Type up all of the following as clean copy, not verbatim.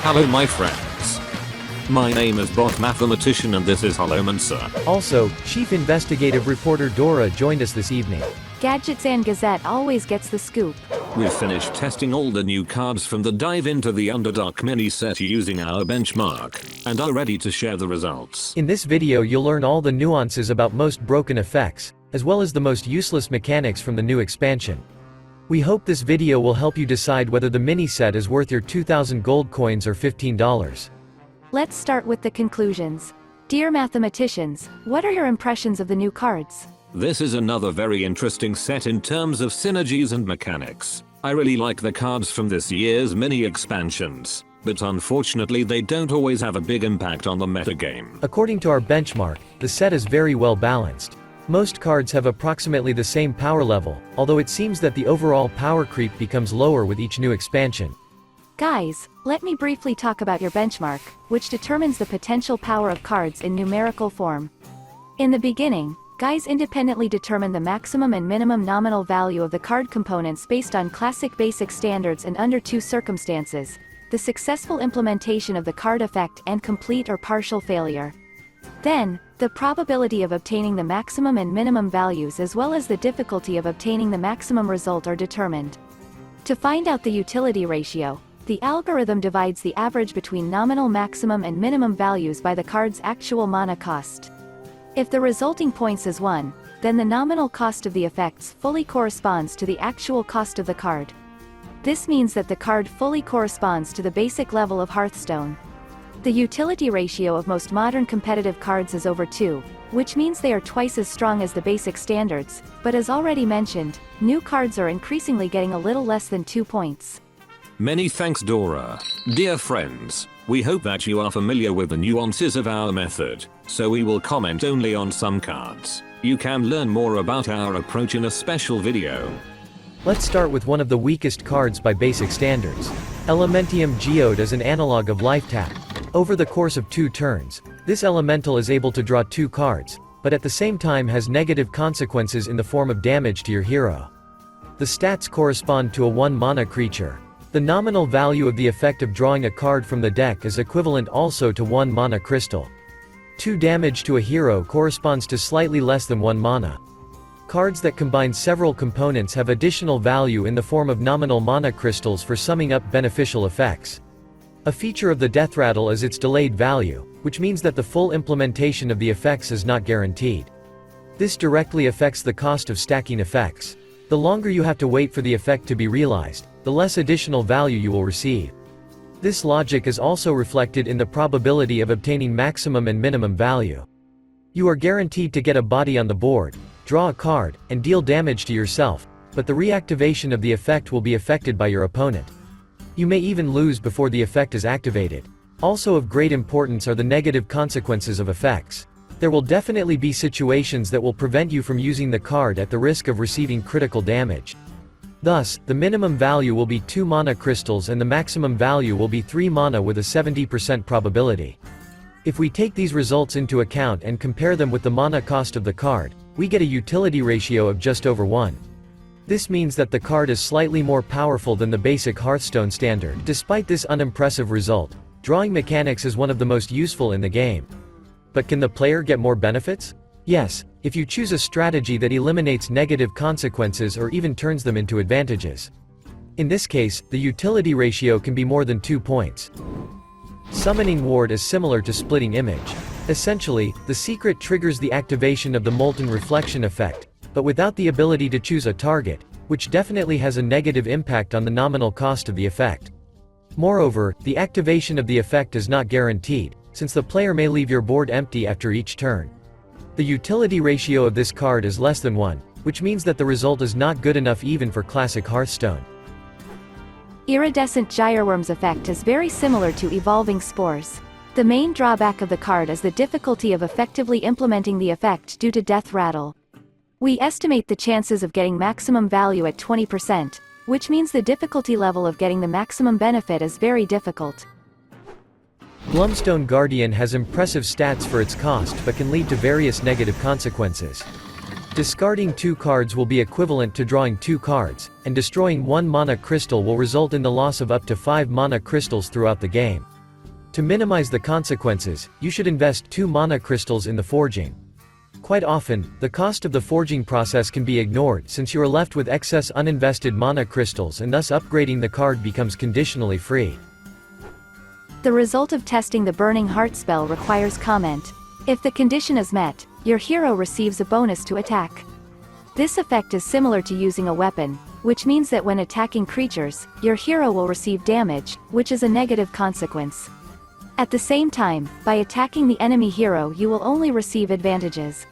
Hello my friends. My name is Bot Mathematician and this is Elementium. Also, Chief Investigative Reporter Dora joined us this evening. Gadgets and Gazette always gets the scoop. We've finished testing all the new cards from the Dive into the Underdark mini set using our benchmark, and are ready to share the results. In this video you'll learn all the nuances about most broken effects, as well as the most useless mechanics from the new expansion. We hope this video will help you decide whether the mini set is worth your 2,000 gold coins or $15. Let's start with the conclusions. Dear mathematicians, what are your impressions of the new cards? This is another very interesting set in terms of synergies and mechanics. I really like the cards from this year's mini expansions, but unfortunately they don't always have a big impact on the metagame. According to our benchmark, the set is very well balanced. Most cards have approximately the same power level, although it seems that the overall power creep becomes lower with each new expansion. Guys, let me briefly talk about your benchmark, which determines the potential power of cards in numerical form. In the beginning, guys independently determine the maximum and minimum nominal value of the card components based on classic basic standards and under two circumstances: the successful implementation of the card effect and complete or partial failure. Then, the probability of obtaining the maximum and minimum values as well as the difficulty of obtaining the maximum result are determined. To find out the utility ratio, the algorithm divides the average between nominal maximum and minimum values by the card's actual mana cost. If the resulting points is 1, then the nominal cost of the effects fully corresponds to the actual cost of the card. This means that the card fully corresponds to the basic level of Hearthstone. The utility ratio of most modern competitive cards is over 2, which means they are twice as strong as the basic standards, but as already mentioned, new cards are increasingly getting a little less than 2 points. Many thanks Dora. Dear friends, we hope that you are familiar with the nuances of our method, so we will comment only on some cards. You can learn more about our approach in a special video. Let's start with one of the weakest cards by basic standards. Elementium Geod is an analog of Life Tap. Over the course of 2 turns, this elemental is able to draw 2 cards, but at the same time has negative consequences in the form of damage to your hero. The stats correspond to a 1 mana creature. The nominal value of the effect of drawing a card from the deck is equivalent also to 1 mana crystal. 2 damage to a hero corresponds to slightly less than 1 mana. Cards that combine several components have additional value in the form of nominal mana crystals for summing up beneficial effects. A feature of the death rattle is its delayed value, which means that the full implementation of the effects is not guaranteed. This directly affects the cost of stacking effects. The longer you have to wait for the effect to be realized, the less additional value you will receive. This logic is also reflected in the probability of obtaining maximum and minimum value. You are guaranteed to get a body on the board, draw a card, and deal damage to yourself, but the reactivation of the effect will be affected by your opponent. You may even lose before the effect is activated. Also of great importance are the negative consequences of effects. There will definitely be situations that will prevent you from using the card at the risk of receiving critical damage. Thus, the minimum value will be 2 mana crystals and the maximum value will be 3 mana with a 70% probability. If we take these results into account and compare them with the mana cost of the card, we get a utility ratio of just over 1. This means that the card is slightly more powerful than the basic Hearthstone standard. Despite this unimpressive result, drawing mechanics is one of the most useful in the game. But can the player get more benefits? Yes, if you choose a strategy that eliminates negative consequences or even turns them into advantages. In this case, the utility ratio can be more than 2 points. Summoning Ward is similar to Splitting Image. Essentially, the secret triggers the activation of the Molten Reflection effect, but without the ability to choose a target, which definitely has a negative impact on the nominal cost of the effect. Moreover, the activation of the effect is not guaranteed, since the player may leave your board empty after each turn. The utility ratio of this card is less than 1, which means that the result is not good enough even for classic Hearthstone. Iridescent Gyreworm's effect is very similar to Evolving Spores. The main drawback of the card is the difficulty of effectively implementing the effect due to death rattle. We estimate the chances of getting maximum value at 20%, which means the difficulty level of getting the maximum benefit is very difficult. Glumstone Guardian has impressive stats for its cost but can lead to various negative consequences. Discarding 2 cards will be equivalent to drawing 2 cards, and destroying 1 mana crystal will result in the loss of up to 5 mana crystals throughout the game. To minimize the consequences, you should invest 2 mana crystals in the forging. Quite often, the cost of the forging process can be ignored since you are left with excess uninvested mana crystals and thus upgrading the card becomes conditionally free. The result of testing the Burning Heart spell requires comment. If the condition is met, your hero receives a bonus to attack. This effect is similar to using a weapon, which means that when attacking creatures, your hero will receive damage, which is a negative consequence. At the same time, by attacking the enemy hero you will only receive advantages.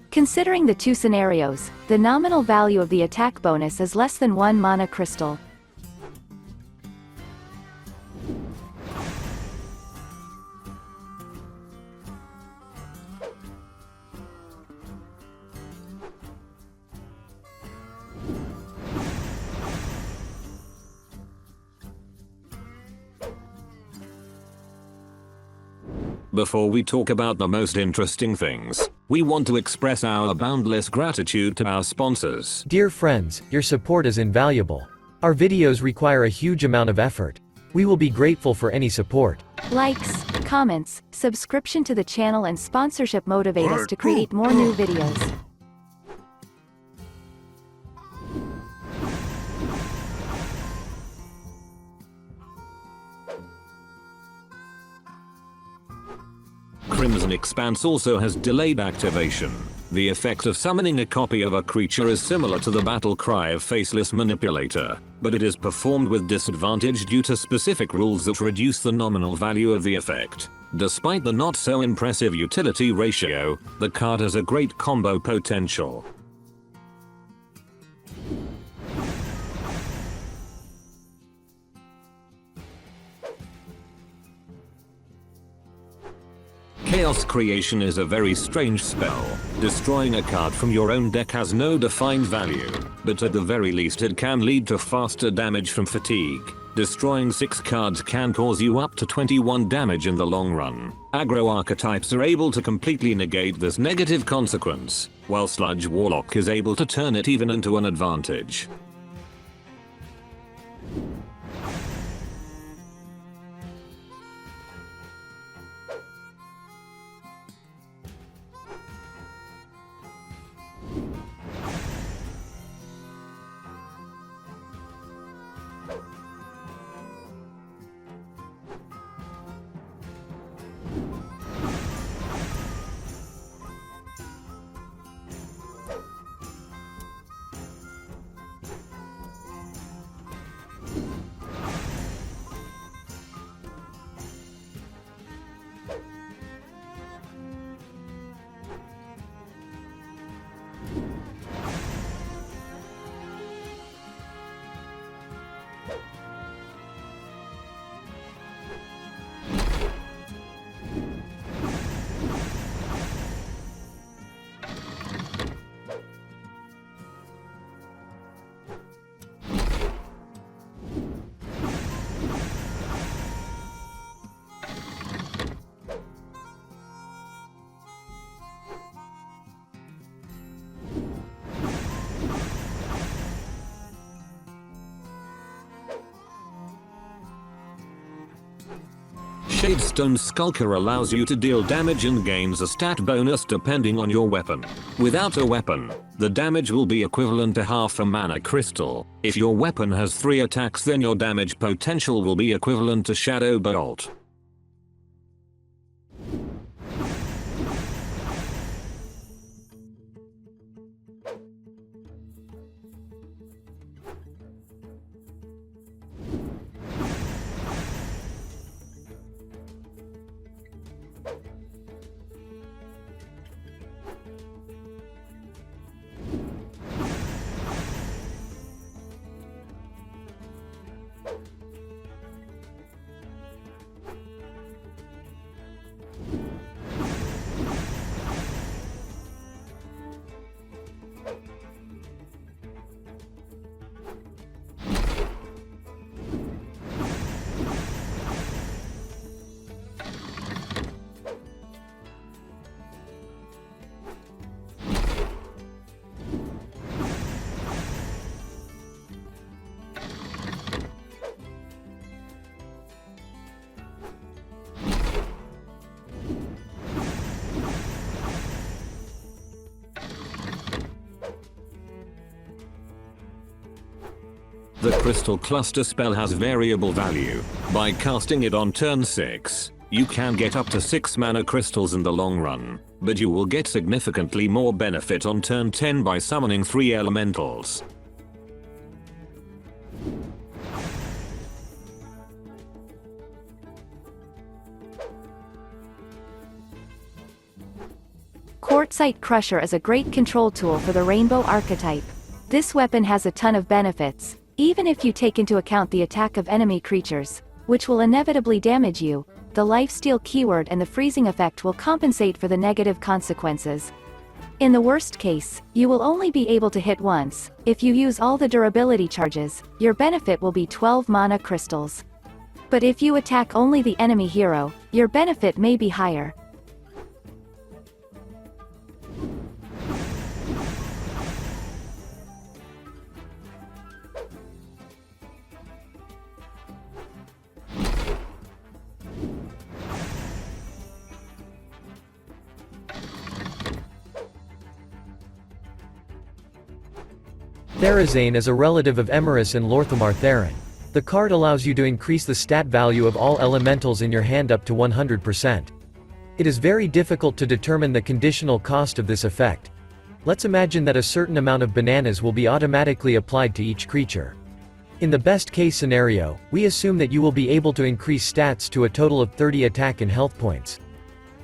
Considering the 2 scenarios, the nominal value of the attack bonus is less than 1 mana crystal. Before we talk about the most interesting things, we want to express our boundless gratitude to our sponsors. Dear friends, your support is invaluable. Our videos require a huge amount of effort. We will be grateful for any support. Likes, comments, subscription to the channel and sponsorship motivate us to create more new videos. Crimson Expanse also has delayed activation. The effect of summoning a copy of a creature is similar to the battle cry of Faceless Manipulator, but it is performed with disadvantage due to specific rules that reduce the nominal value of the effect. Despite the not so impressive utility ratio, the card has a great combo potential. Chaos Creation is a very strange spell. Destroying a card from your own deck has no defined value, but at the very least it can lead to faster damage from fatigue. Destroying 6 cards can cause you up to 21 damage in the long run. Aggro archetypes are able to completely negate this negative consequence, while Sludge Warlock is able to turn it even into an advantage. Shadestone Skulker allows you to deal damage and gains a stat bonus depending on your weapon. Without a weapon, the damage will be equivalent to half a mana crystal. If your weapon has 3 attacks, then your damage potential will be equivalent to Shadow Bolt. The Crystal Cluster spell has variable value. By casting it on turn 6, you can get up to 6 mana crystals in the long run, but you will get significantly more benefit on turn 10 by summoning 3 elementals. Quartzite Crusher is a great control tool for the Rainbow archetype. This weapon has a ton of benefits, even if you take into account the attack of enemy creatures, which will inevitably damage you. The lifesteal keyword and the freezing effect will compensate for the negative consequences. In the worst case, you will only be able to hit once. If you use all the durability charges, your benefit will be 12 mana crystals. But if you attack only the enemy hero, your benefit may be higher. Therazane is a relative of Emerus and Lorthamar Theron. The card allows you to increase the stat value of all elementals in your hand up to 100%. It is very difficult to determine the conditional cost of this effect. Let's imagine that a certain amount of bananas will be automatically applied to each creature. In the best case scenario, we assume that you will be able to increase stats to a total of 30 attack and health points.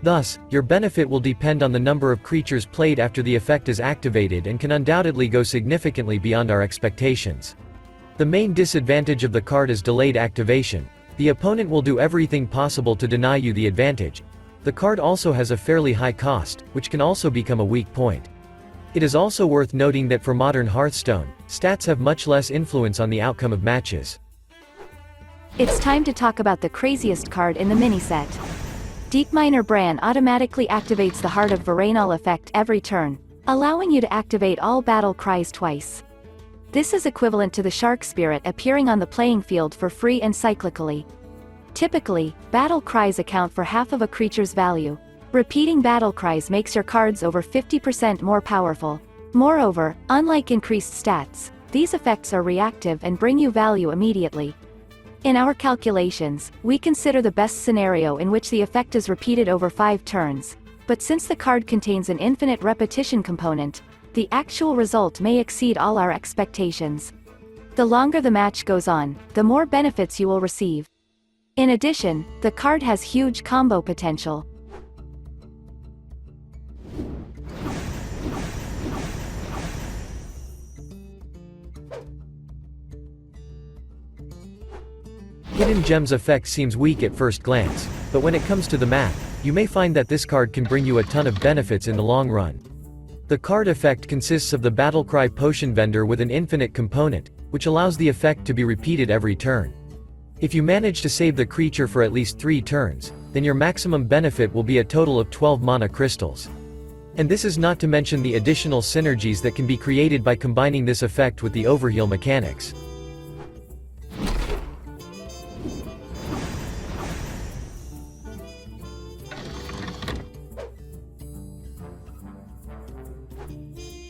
Thus, your benefit will depend on the number of creatures played after the effect is activated and can undoubtedly go significantly beyond our expectations. The main disadvantage of the card is delayed activation. The opponent will do everything possible to deny you the advantage. The card also has a fairly high cost, which can also become a weak point. It is also worth noting that for modern Hearthstone, stats have much less influence on the outcome of matches. It's time to talk about the craziest card in the mini-set. Deepminer Bran automatically activates the Heart of Varanal effect every turn, allowing you to activate all battle cries twice. This is equivalent to the Shark Spirit appearing on the playing field for free and cyclically. Typically, battle cries account for half of a creature's value. Repeating battle cries makes your cards over 50% more powerful. Moreover, unlike increased stats, these effects are reactive and bring you value immediately. In our calculations, we consider the best scenario in which the effect is repeated over 5 turns, but since the card contains an infinite repetition component, the actual result may exceed all our expectations. The longer the match goes on, the more benefits you will receive. In addition, the card has huge combo potential. Hidden Gems effect seems weak at first glance, but when it comes to the math, you may find that this card can bring you a ton of benefits in the long run. The card effect consists of the Battlecry Potion Vendor with an infinite component, which allows the effect to be repeated every turn. If you manage to save the creature for at least 3 turns, then your maximum benefit will be a total of 12 mana crystals. And this is not to mention the additional synergies that can be created by combining this effect with the overheal mechanics.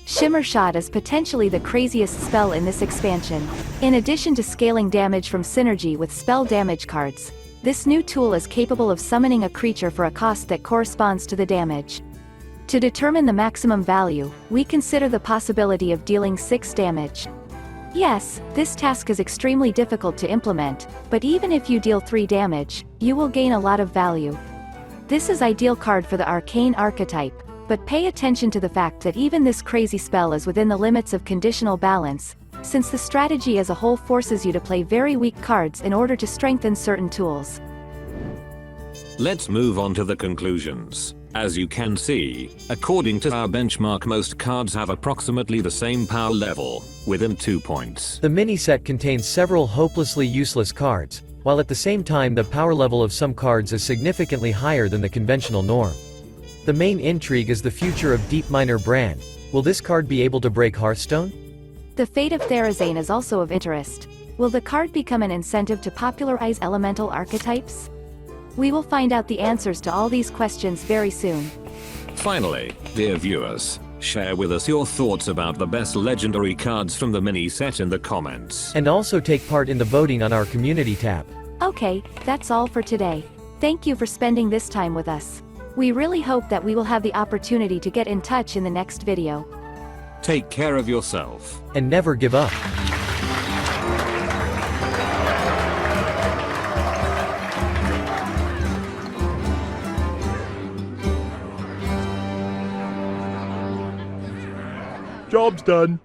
Shimmer Shot is potentially the craziest spell in this expansion. In addition to scaling damage from synergy with spell damage cards, this new tool is capable of summoning a creature for a cost that corresponds to the damage. To determine the maximum value, we consider the possibility of dealing 6 damage. Yes, this task is extremely difficult to implement, but even if you deal 3 damage, you will gain a lot of value. This is ideal card for the arcane archetype, but pay attention to the fact that even this crazy spell is within the limits of conditional balance, since the strategy as a whole forces you to play very weak cards in order to strengthen certain tools. Let's move on to the conclusions. As you can see, according to our benchmark, most cards have approximately the same power level, within 2 points. The mini-set contains several hopelessly useless cards, while at the same time the power level of some cards is significantly higher than the conventional norm. The main intrigue is the future of Deepminer Bran. Will this card be able to break Hearthstone? The fate of Therazane is also of interest. Will the card become an incentive to popularize elemental archetypes? We will find out the answers to all these questions very soon. Finally, dear viewers, Share with us your thoughts about the best legendary cards from the mini set in the comments. And also take part in the voting on our community tab. Okay, that's all for today. Thank you for spending this time with us. We really hope that we will have the opportunity to get in touch in the next video. Take care of yourself. And never give up. Job's done.